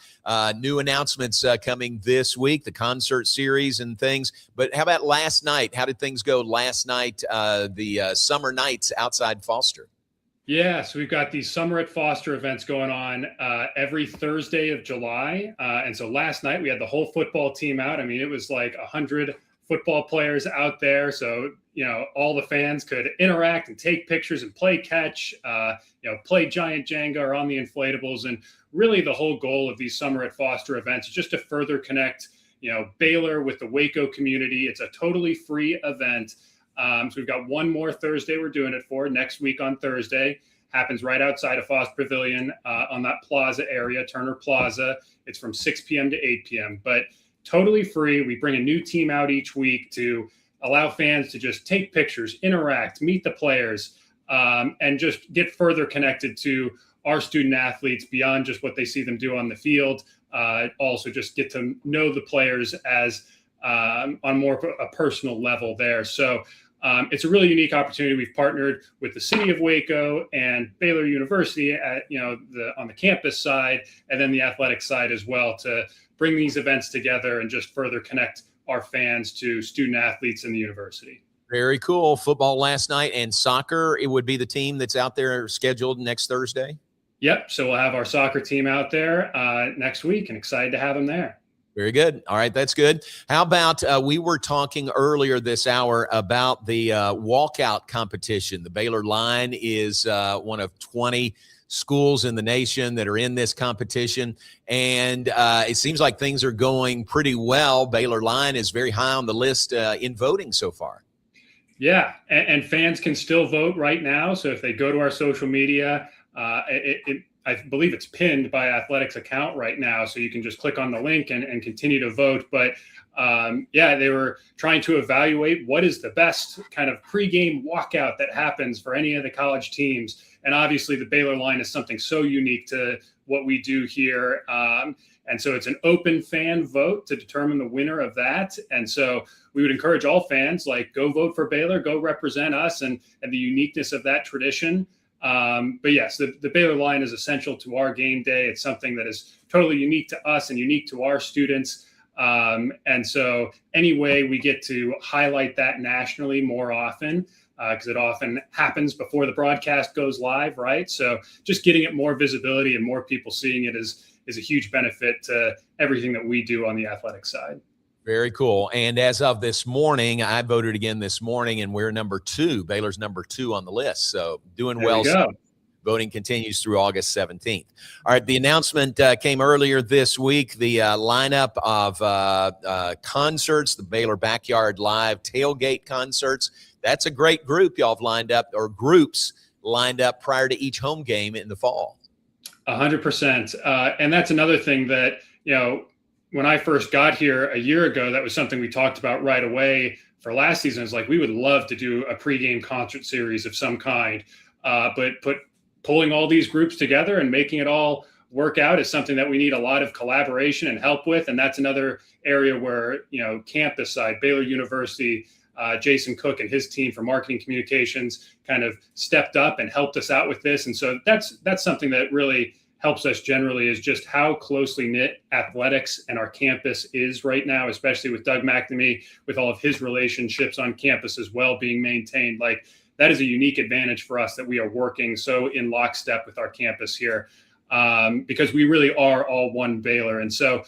New announcements coming this week, the concert series and things. But how about last night? How did things go last night, the summer nights outside Foster? Yeah, so we've got these Summer at Foster events going on every Thursday of July. And so last night we had the whole football team out. I mean, it was like 100 football players out there. So all the fans could interact and take pictures and play catch, play giant Jenga or on the inflatables. And really the whole goal of these Summer at Foster events is just to further connect, Baylor with the Waco community. It's a totally free event. So we've got one more Thursday we're doing it for next week on Thursday. Happens right outside of Foster Pavilion on that plaza area, Turner Plaza. It's from 6 p.m. to 8 p.m., but totally free. We bring a new team out each week to allow fans to just take pictures, interact, meet the players, and just get further connected to our student athletes beyond just what they see them do on the field. Also just get to know the players as on more of a personal level there. So it's a really unique opportunity. We've partnered with the city of Waco and Baylor University at, on the campus side, and then the athletic side as well, to bring these events together and just further connect our fans to student athletes in the university. Very cool. Football last night and soccer. It would be the team that's out there scheduled next Thursday. Yep. So we'll have our soccer team out there next week, and excited to have them there. Very good. All right, that's good. How about we were talking earlier this hour about the walkout competition. The Baylor Line is one of 20 schools in the nation that are in this competition, and it seems like things are going pretty well. Baylor Line is very high on the list in voting so far. Yeah, and fans can still vote right now. So if they go to our social media, I believe it's pinned by Athletics account right now, so you can just click on the link and continue to vote. But they were trying to evaluate what is the best kind of pregame walkout that happens for any of the college teams. And obviously the Baylor Line is something so unique to what we do here. And so it's an open fan vote to determine the winner of that. And so we would encourage all fans, go vote for Baylor, go represent us and the uniqueness of that tradition. But yes, the Baylor Line is essential to our game day. It's something that is totally unique to us and unique to our students. And so any way we get to highlight that nationally more often, because it often happens before the broadcast goes live, right? So just getting it more visibility and more people seeing it is a huge benefit to everything that we do on the athletic side. Very cool. And as of this morning, I voted again this morning, and we're number 2. Baylor's number 2 on the list. So doing well. Voting continues through August 17th. All right. The announcement came earlier this week. The lineup of concerts, the Baylor Backyard Live tailgate concerts. That's a great group y'all have lined up, or groups lined up prior to each home game in the fall. 100%. And that's another thing that, when I first got here a year ago, that was something we talked about right away for last season. It's we would love to do a pregame concert series of some kind, but pulling all these groups together and making it all work out is something that we need a lot of collaboration and help with. And that's another area where, campus side, Baylor University, Jason Cook and his team for marketing communications kind of stepped up and helped us out with this. And so that's something that really helps us generally, is just how closely knit athletics and our campus is right now, especially with Doug McNamee, with all of his relationships on campus as well being maintained. That is a unique advantage for us, that we are working so in lockstep with our campus here, because we really are all one Baylor. And so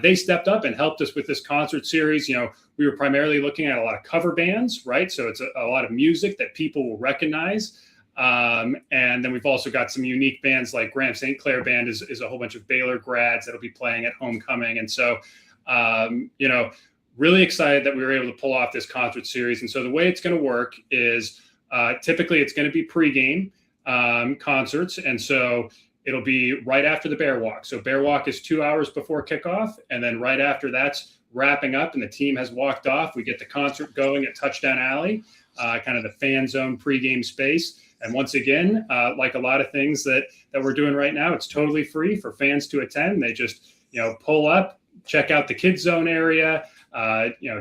they stepped up and helped us with this concert series. We were primarily looking at a lot of cover bands, right? So it's a lot of music that people will recognize. And then we've also got some unique bands like Graham St. Clair Band is a whole bunch of Baylor grads that'll be playing at homecoming. And so, really excited that we were able to pull off this concert series. And so the way it's going to work is typically it's going to be pregame concerts. And so it'll be right after the Bear Walk. So Bear Walk is 2 hours before kickoff. And then right after that's wrapping up and the team has walked off, we get the concert going at Touchdown Alley, kind of the fan zone pregame space. And once again, like a lot of things that we're doing right now, it's totally free for fans to attend. They just, pull up, check out the kids zone area,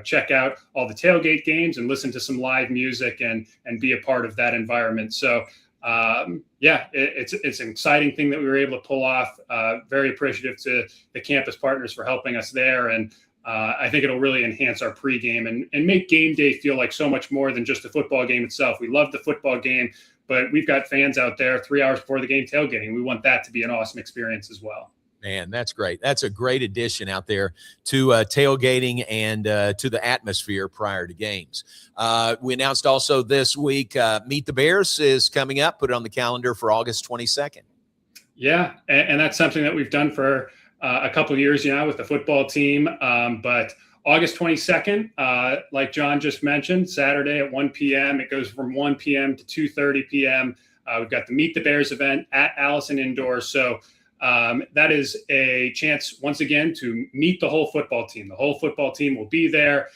check out all the tailgate games and listen to some live music and be a part of that environment. So, it's an exciting thing that we were able to pull off. Very appreciative to the campus partners for helping us there. And I think it'll really enhance our pregame and make game day feel like so much more than just a football game itself. We love the football game, but we've got fans out there 3 hours before the game tailgating. We want that to be an awesome experience as well. Man, that's great. That's a great addition out there to tailgating and to the atmosphere prior to games. We announced also this week, Meet the Bears is coming up. Put it on the calendar for August 22nd. Yeah, and that's something that we've done for a couple of years now with the football team. But August 22nd, like John just mentioned, Saturday at 1 p.m. It goes from 1 p.m. to 2:30 p.m. We've got the Meet the Bears event at Allison Indoor. So that is a chance, once again, to meet the whole football team. The whole football team will be there.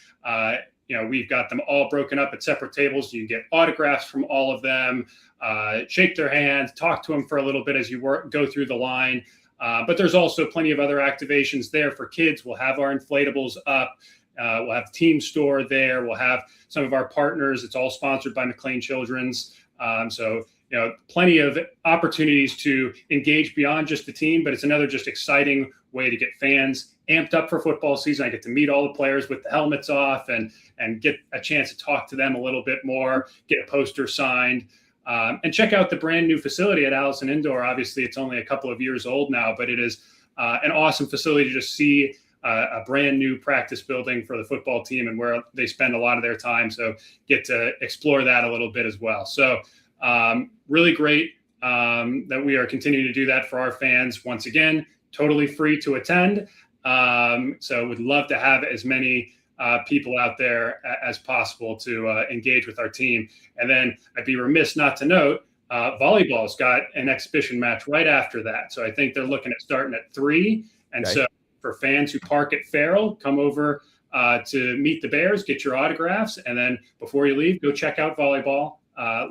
We've got them all broken up at separate tables. You can get autographs from all of them, shake their hands, talk to them for a little bit as you go through the line. But there's also plenty of other activations there for kids. We'll have our inflatables up. We'll have the team store there. We'll have some of our partners. It's all sponsored by McLean Children's. Plenty of opportunities to engage beyond just the team, but it's another just exciting way to get fans amped up for football season. I get to meet all the players with the helmets off and get a chance to talk to them a little bit more, get a poster signed, and check out the brand new facility at Allison Indoor. Obviously, it's only a couple of years old now, but it is an awesome facility to just see a brand new practice building for the football team and where they spend a lot of their time. So get to explore that a little bit as well. So really great that we are continuing to do that for our fans. Once again, totally free to attend. So would love to have as many people out there as possible to engage with our team. And then I'd be remiss not to note, volleyball's got an exhibition match right after that. So I think they're looking at starting at 3. And so for fans who park at Farrell, come over to Meet the Bears, get your autographs. And then before you leave, go check out volleyball.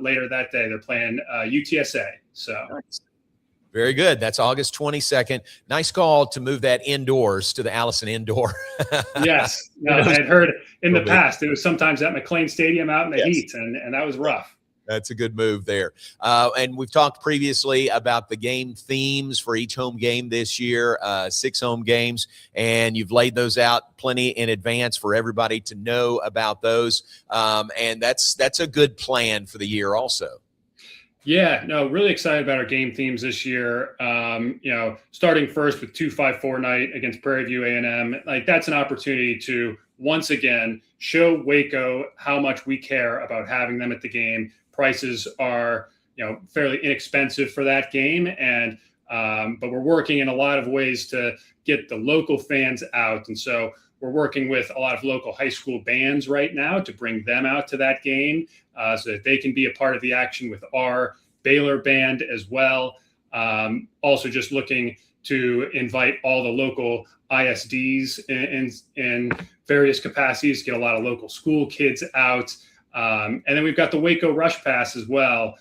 Later that day, they're playing UTSA. So nice. Very good. That's August 22nd. Nice call to move that indoors to the Allison Indoor. Yes. No, I had heard in the past it was sometimes at McLean Stadium out in the heat, and that was rough. That's a good move there. And we've talked previously about the game themes for each home game this year, 6 home games, and you've laid those out plenty in advance for everybody to know about those. And that's a good plan for the year also. Yeah, no, really excited about our game themes this year. Starting first with 254 night against Prairie View A&M. Like, that's an opportunity to once again show Waco how much we care about having them at the game. Prices are, fairly inexpensive for that game, and but we're working in a lot of ways to get the local fans out. And so we're working with a lot of local high school bands right now to bring them out to that game so that they can be a part of the action with our Baylor band as well. Also just looking to invite all the local ISDs in various capacities, get a lot of local school kids out. And then we've got the Waco Rush Pass as well,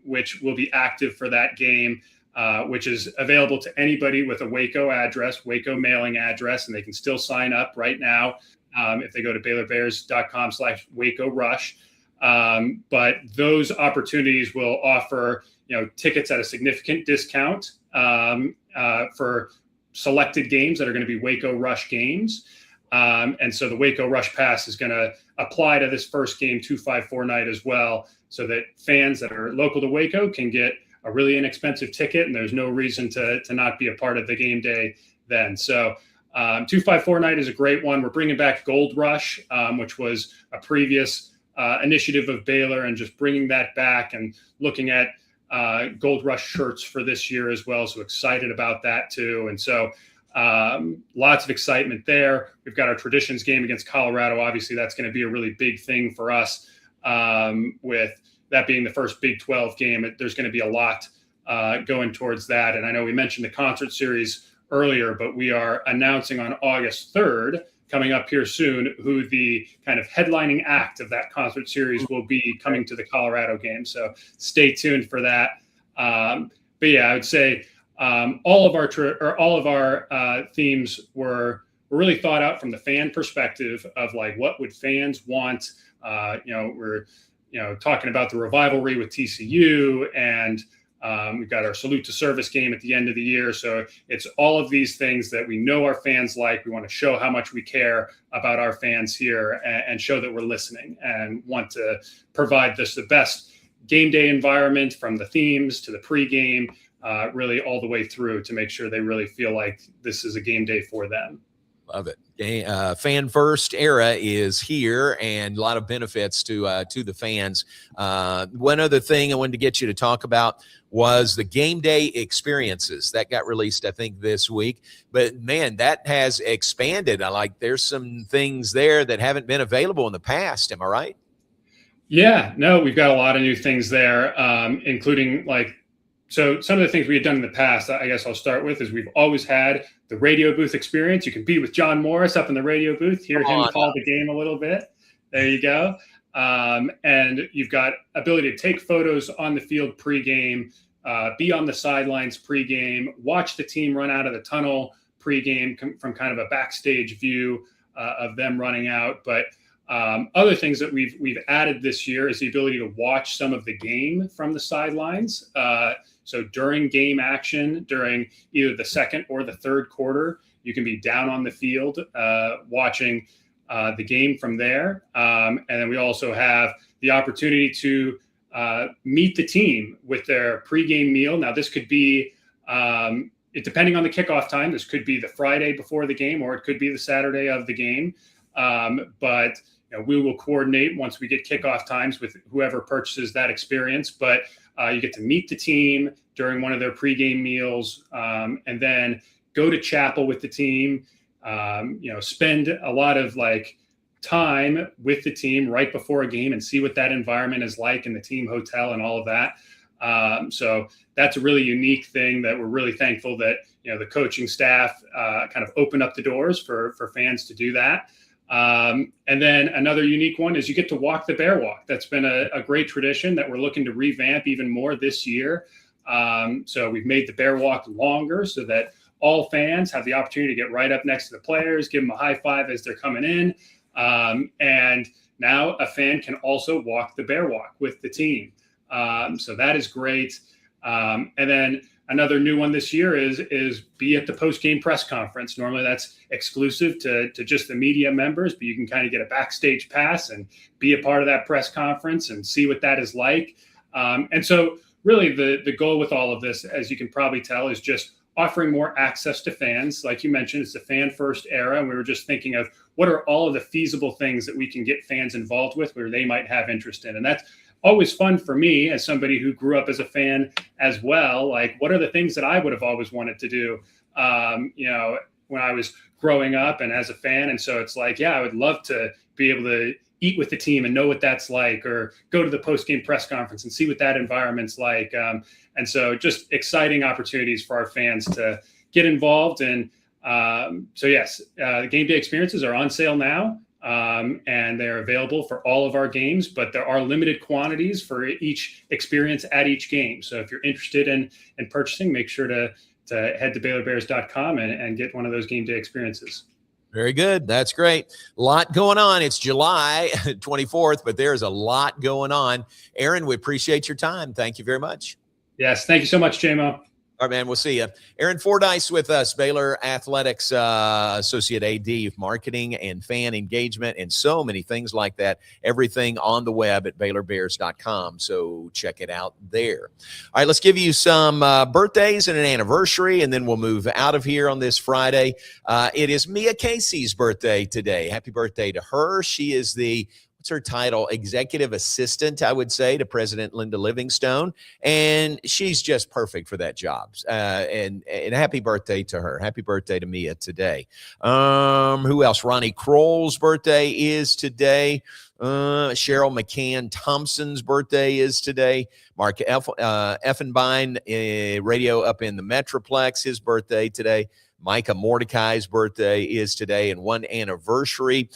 which will be active for that game, which is available to anybody with a Waco address, Waco mailing address, and they can still sign up right now if they go to BaylorBears.com/Waco Rush. But those opportunities will offer, tickets at a significant discount for selected games that are going to be Waco Rush games. And so the Waco Rush Pass is going to apply to this first game, 254 night as well, so that fans that are local to Waco can get a really inexpensive ticket, and there's no reason to not be a part of the game day then. So 254 night is a great one. We're bringing back Gold Rush, which was a previous initiative of Baylor, and just bringing that back and looking at Gold Rush shirts for this year as well. So excited about that too. And so lots of excitement there. We've got our traditions game against Colorado. Obviously, that's going to be a really big thing for us, with that being the first Big 12 game. There's going to be a lot going towards that. And I know we mentioned the concert series earlier, but we are announcing on August 3rd, coming up here soon, who the kind of headlining act of that concert series will be coming to the Colorado game. So stay tuned for that. But yeah, I would say all of our themes were really thought out from the fan perspective of like, what would fans want? We're talking about the rivalry with TCU, and we've got our salute to service game at the end of the year. So it's all of these things that we know our fans like. We want to show how much we care about our fans here, and show that we're listening and want to provide this the best game day environment, from the themes to the pregame, really all the way through, to make sure they really feel like this is a game day for them. Love it. Fan first era is here, and a lot of benefits to the fans. One other thing I wanted to get you to talk about was the game day experiences that got released, I think, this week. But man, that has expanded. There's some things there that haven't been available in the past. Am I right? Yeah, no, we've got a lot of new things there, including so some of the things we had done in the past, I guess I'll start with, is we've always had the radio booth experience. You can be with John Morris up in the radio booth, hear him call the game a little bit. There you go. And you've got ability to take photos on the field pregame, be on the sidelines pregame, watch the team run out of the tunnel pregame from kind of a backstage view of them running out. But other things that we've added this year is the ability to watch some of the game from the sidelines. So during game action, during either the second or the third quarter, you can be down on the field watching the game from there. And then we also have the opportunity to meet the team with their pregame meal. Now, this could be, depending on the kickoff time, this could be the Friday before the game, or it could be the Saturday of the game. But we will coordinate once we get kickoff times with whoever purchases that experience. But you get to meet the team during one of their pregame meals, and then go to chapel with the team. Spend a lot of time with the team right before a game and see what that environment is like in the team hotel and all of that. So that's a really unique thing that we're really thankful that the coaching staff kind of opened up the doors for fans to do that. And then another unique one is you get to walk the Bear Walk. That's been a great tradition that we're looking to revamp even more this year. So we've made the Bear Walk longer so that all fans have the opportunity to get right up next to the players, give them a high five as they're coming in. And now a fan can also walk the Bear Walk with the team. So that is great. And then another new one this year is be at the post-game press conference. Normally that's exclusive to just the media members, but you can kind of get a backstage pass and be a part of that press conference and see what that is like. And so really the goal with all of this, as you can probably tell, is just offering more access to fans. Like you mentioned, it's a fan-first era, and we were just thinking of what are all of the feasible things that we can get fans involved with where they might have interest in. And that's always fun for me as somebody who grew up as a fan as well. What are the things that I would have always wanted to do, when I was growing up and as a fan? And so it's I would love to be able to eat with the team and know what that's like, or go to the post-game press conference and see what that environment's like. And so just exciting opportunities for our fans to get involved. And so yes, the game day experiences are on sale now. And they're available for all of our games, but there are limited quantities for each experience at each game. So if you're interested in purchasing, make sure to head to BaylorBears.com and get one of those game day experiences. Very good. That's great. A lot going on. It's July 24th, but there's a lot going on. Aaron, we appreciate your time. Thank you very much. Yes. Thank you so much, JMO. All right, man. We'll see you. Aaron Fordyce with us, Baylor Athletics Associate AD, Marketing and Fan Engagement, and so many things like that. Everything on the web at BaylorBears.com, so check it out there. All right, let's give you some birthdays and an anniversary, and then we'll move out of here on this Friday. It is Mia Casey's birthday today. Happy birthday to her. She is what's her title? Executive assistant, I would say, to President Linda Livingstone. And she's just perfect for that job. And happy birthday to her. Happy birthday to Mia today. Who else? Ronnie Kroll's birthday is today. Cheryl McCann Thompson's birthday is today. Mark Effenbein, radio up in the Metroplex, his birthday today. Micah Mordecai's birthday is today, and one anniversary.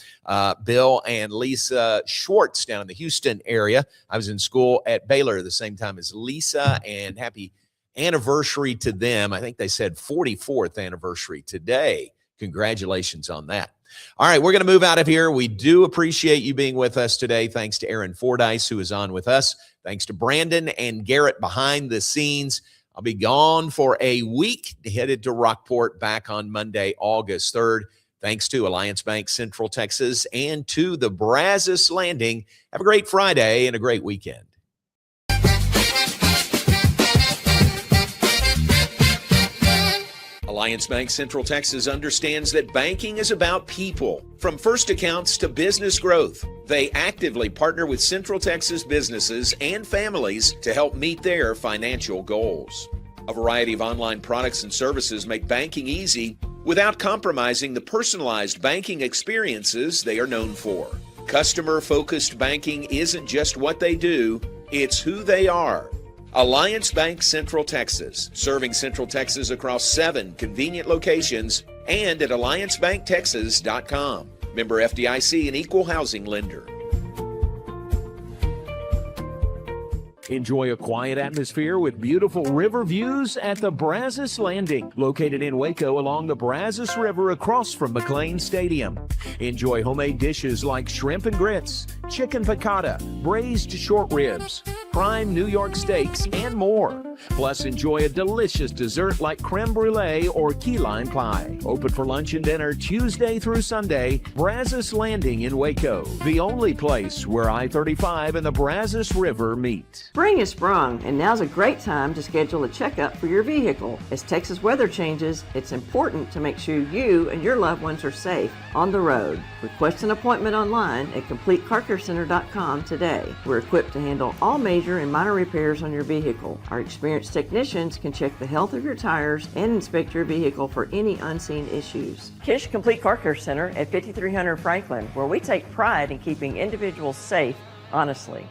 Bill and Lisa Schwartz down in the Houston area. I was in school at Baylor at the same time as Lisa, and happy anniversary to them. I think they said 44th anniversary today. Congratulations on that. All right, we're going to move out of here. We do appreciate you being with us today. Thanks to Aaron Fordyce, who is on with us. Thanks to Brandon and Garrett behind the scenes. I'll be gone for a week, headed to Rockport, back on Monday, August 3rd. Thanks to Alliance Bank Central Texas and to the Brazos Landing. Have a great Friday and a great weekend. Alliance Bank Central Texas understands that banking is about people. From first accounts to business growth, they actively partner with Central Texas businesses and families to help meet their financial goals. A variety of online products and services make banking easy without compromising the personalized banking experiences they are known for. Customer-focused banking isn't just what they do, it's who they are. Alliance Bank Central Texas, serving Central Texas across 7 convenient locations and at alliancebanktexas.com. Member FDIC, an equal housing lender. Enjoy a quiet atmosphere with beautiful river views at the Brazos Landing, located in Waco along the Brazos River across from McLean Stadium. Enjoy homemade dishes like shrimp and grits, chicken piccata, braised short ribs, prime New York steaks, and more. Plus, enjoy a delicious dessert like creme brulee or key lime pie. Open for lunch and dinner Tuesday through Sunday. Brazos Landing in Waco, the only place where I-35 and the Brazos River meet. Spring is sprung, and now's a great time to schedule a checkup for your vehicle. As Texas weather changes, it's important to make sure you and your loved ones are safe on the road. Request an appointment online at CompleteCarCareCenter.com today. We're equipped to handle all major and minor repairs on your vehicle. Our experienced technicians can check the health of your tires and inspect your vehicle for any unseen issues. Kish Complete Car Care Center at 5300 Franklin, where we take pride in keeping individuals safe honestly.